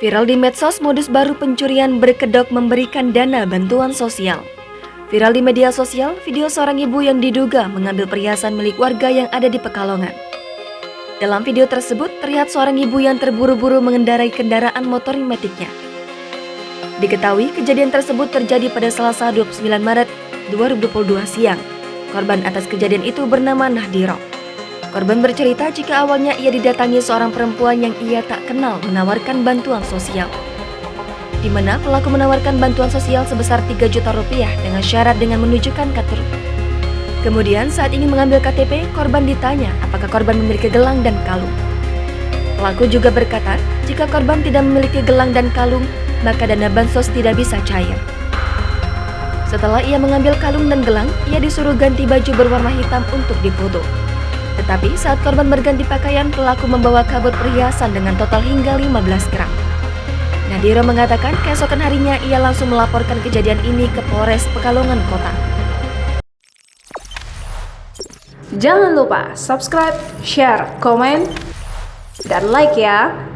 Viral di medsos modus baru pencurian berkedok memberikan dana bantuan sosial. Viral di media sosial, video seorang ibu yang diduga mengambil perhiasan milik warga yang ada di Pekalongan. Dalam video tersebut, terlihat seorang ibu yang terburu-buru mengendarai kendaraan motor metiknya. Diketahui kejadian tersebut terjadi pada Selasa 29 Maret 2022 siang. Korban atas kejadian itu bernama Nahdiro. Korban bercerita jika awalnya ia didatangi seorang perempuan yang ia tak kenal menawarkan bantuan sosial. Di mana pelaku menawarkan bantuan sosial sebesar 3 juta rupiah dengan syarat dengan menunjukkan kartu. Kemudian saat ingin mengambil KTP, korban ditanya apakah korban memiliki gelang dan kalung. Pelaku juga berkata jika korban tidak memiliki gelang dan kalung, maka dana bansos tidak bisa cair. Setelah ia mengambil kalung dan gelang, ia disuruh ganti baju berwarna hitam untuk difoto. Tetapi saat korban berganti pakaian, pelaku membawa kabur perhiasan dengan total hingga 15 gram. Nahdiro mengatakan keesokan harinya ia langsung melaporkan kejadian ini ke Polres Pekalongan Kota. Jangan lupa subscribe, share, komen, dan like ya!